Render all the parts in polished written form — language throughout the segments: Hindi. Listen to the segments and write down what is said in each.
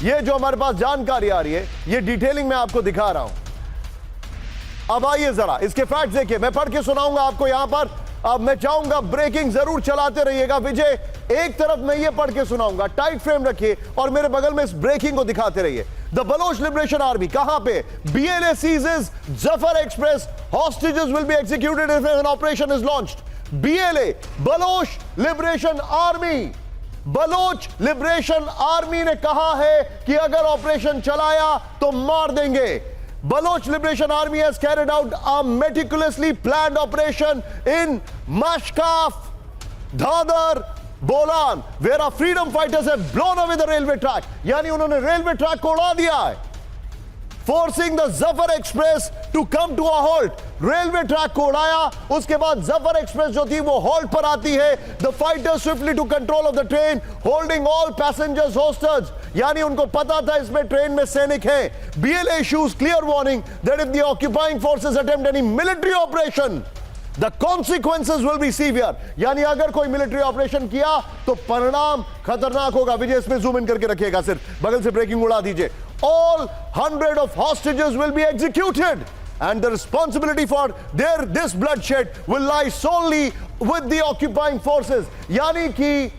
ये जो हमारे पास जानकारी आ रही है, ये डिटेलिंग में आपको दिखा रहा हूं। अब आइए जरा इसके फैक्ट्स देखिए, मैं पढ़ के सुनाऊंगा आपको यहां पर। अब मैं चाहूंगा ब्रेकिंग जरूर चलाते रहिएगा। विजय, एक तरफ मैं ये पढ़ के सुनाऊंगा, टाइट फ्रेम रखिए और मेरे बगल में इस ब्रेकिंग को दिखाते रहिए। द बलोच लिबरेशन आर्मी कहां पे? BLA seizes Zafar Express, hostages will be executed if an operation is launched। BLA, Baloch Liberation Army, Baloch Liberation Army ने कहा है कि अगर ऑपरेशन चलाया तो मार देंगे। Baloch Liberation Army has carried out a meticulously planned operation in Mashkaf, Dadar, Bolan, where our freedom fighters have blown away the railway track. यानी उन्होंने रेलवे ट्रैक को उड़ा दिया है, forcing the Zafar Express to come to a halt. Railway track को उड़ाया, उसके बाद जफर एक्सप्रेस जो थी वो हॉल्ट पर आती है। The fighters swiftly to control of the train, holding all passengers hostage. यानी उनको पता था इसमें ट्रेन में सैनिक हैं। BLA issues clear warning that if the occupying forces attempt any military operation, the consequences will be severe। यानी अगर कोई मिलिट्री ऑपरेशन किया तो परिणाम खतरनाक होगा। विजय, इसमें जूम इन करके रखिएगा, सिर्फ बगल से ब्रेकिंग उड़ा दीजिए। All 100 of hostages will be executed and the responsibility for this bloodshed will lie solely with the occupying forces। यानी कि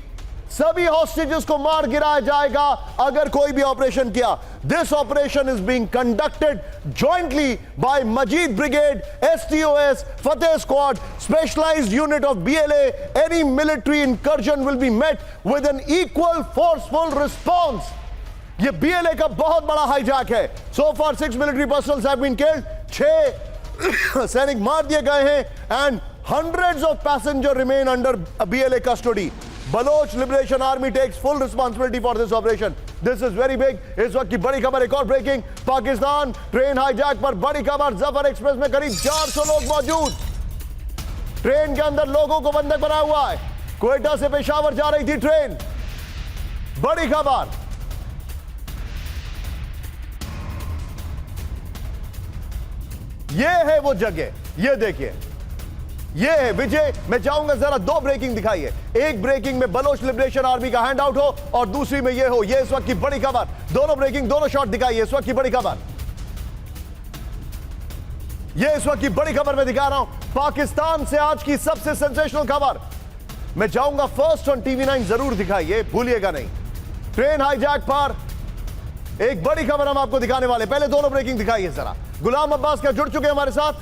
सभी hostages को मार गिराया जाएगा अगर कोई भी ऑपरेशन किया। This operation is being conducted jointly by Majid Brigade, STOS, Fateh Squad, specialized unit of BLA। Any military incursion will be met with an equal forceful response। ये BLA का बहुत बड़ा हाईजैक है। So far 6 military personnel have been killed, 6 सैनिक मार दिए गए हैं and hundreds of passengers remain under BLA custody। Baloch Liberation Army takes full responsibility for this operation। This is very big। इस वक्त की बड़ी खबर, एक और ब्रेकिंग, पाकिस्तान ट्रेन हाईजैक पर बड़ी खबर। जफर एक्सप्रेस में करीब 400 लोग मौजूद, ट्रेन के अंदर लोगों को बंधक बना हुआ है। क्वेटा से पेशावर जा रही थी ट्रेन, बड़ी खबर। ये है वो जगह, ये देखिए, ये है विजय। मैं चाहूंगा जरा दो ब्रेकिंग दिखाइए। एक ब्रेकिंग में बलोच लिबरेशन आर्मी का हैंड आउट हो और दूसरी में ये हो। ये इस वक्त की बड़ी खबर, दोनों ब्रेकिंग, दोनों शॉट दिखाइए। इस वक्त की बड़ी खबर, ये इस वक्त की बड़ी खबर मैं दिखा रहा हूं। पाकिस्तान से आज की सबसे सेंसेशनल खबर मैं चाहूंगा फर्स्ट ऑन TV9 जरूर दिखाइए, भूलिएगा नहीं। ट्रेन हाईजैक पर एक बड़ी खबर हम आपको दिखाने वाले। पहले दोनों ब्रेकिंग दिखाइए जरा। गुलाम अब्बास क्या जुड़ चुके हैं हमारे साथ?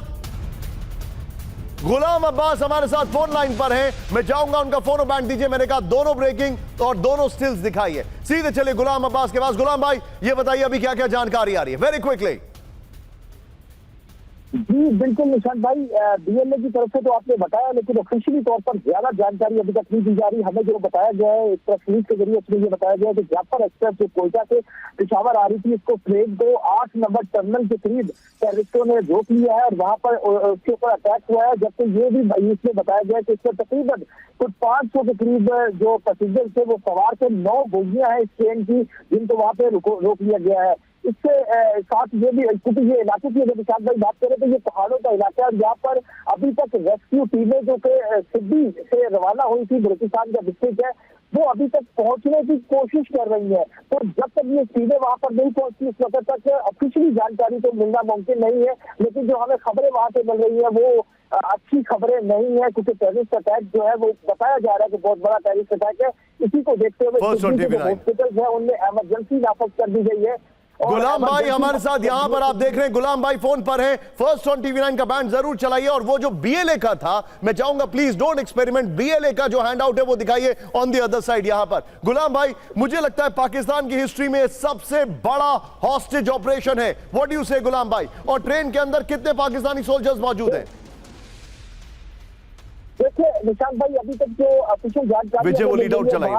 गुलाम अब्बास हमारे साथ फोन लाइन पर हैं। मैं चाहूंगा उनका फोन बैंड दीजिए। मैंने कहा दोनों ब्रेकिंग और दोनों स्टिल्स दिखाइए। सीधे चले गुलाम अब्बास के पास। गुलाम भाई, ये बताइए अभी क्या क्या जानकारी आ रही है, वेरी क्विकली। जी बिल्कुल निशांत भाई, BLA की तरफ से तो आपने बताया, लेकिन ऑफिशियली तौर पर ज्यादा जानकारी अभी तक नहीं दी जा रही। हमें जो बताया गया है एक प्रेस रिलीज के जरिए, उसमें ये बताया गया है कि जाफर एक्सप्रेस जो कोयटा से पेशावर आ रही थी, इसको फ्रेम को 8 नंबर टर्मिनल के करीब टेररिस्टों ने रोक लिया है और वहां पर उसके ऊपर अटैक हुआ है। जबकि ये भी इसमें बताया गया कि इसमें तकरीबन कुछ 500 के करीब जो पैसेंजर थे वो सवार थे। 9 बोगियां हैं इस ट्रेन की जिनको वहां पे रोक लिया गया है। इससे साथ ये भी, क्योंकि ये इलाके की अगर निशांत भाई बात करें तो ये पहाड़ों का इलाका है और यहाँ पर अभी तक रेस्क्यू टीमें जो कि सिद्दी से रवाना हुई थी, बलूचिस्तान का डिस्ट्रिक्ट है, वो अभी तक पहुंचने की कोशिश कर रही है। तो जब तक ये टीमें वहां पर नहीं पहुंचती उस वक्त तक ऑफिशियली जानकारी तो मिलना मुमकिन नहीं है। लेकिन जो हमें खबरें वहां से मिल रही है वो अच्छी खबरें नहीं है, क्योंकि टेररिस्ट अटैक जो है वो बताया जा रहा है कि बहुत बड़ा टेररिस्ट अटैक है। इसी को देखते हुए हॉस्पिटल है उनमें इमरजेंसी नाफज कर दी गई है। गुलाम भाई हमारे साथ यहां पर आप देख रहे हैं, गुलाम भाई फोन पर हैं। फर्स्ट ऑन TV9 का बैंड जरूर चलाइए और वो जो BLA का था, मैं चाहूंगा प्लीज डोंट एक्सपेरिमेंट, BLA का जो हैंड आउट है वो दिखाइए ऑन द अदर साइड यहां पर। गुलाम भाई, मुझे लगता है पाकिस्तान की हिस्ट्री में सबसे बड़ा हॉस्टेज ऑपरेशन है। व्हाट डू यू से गुलाम भाई? और ट्रेन के अंदर कितने पाकिस्तानी सोल्जर्स मौजूद हैं? देखिए निशांत भाई, अभी तक जो ऑफिशियल जानकारी विजय वो लीड आउट चलाइए।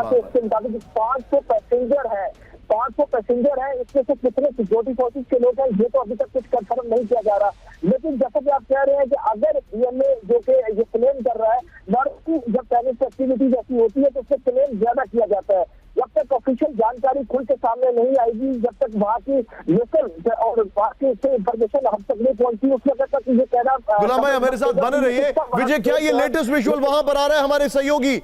500 पैसेंजर है, 500 पैसेंजर है। इसमें से कितने सिक्योरिटी फोर्सेस के लोग हैं ये तो अभी तक कुछ कंफर्म नहीं किया जा रहा। लेकिन जैसा कि आप कह रहे हैं कि अगर BLA जो कि ये क्लेम कर रहा है, जब टेररिस्ट एक्टिविटी जैसी होती है तो उससे क्लेम ज्यादा किया जाता है। जब तक ऑफिशियल जानकारी खुल के सामने नहीं आएगी, जब तक वहाँ की लोकल और बाकी इंफॉर्मेशन हम तक नहीं पहुंची, उस वक्त तक ये कहना। गुलाम भाई हमारे साथ बने रहिए। विजय, क्या ये लेटेस्ट विजुअल वहां पर आ रहा है? हमारे सहयोगी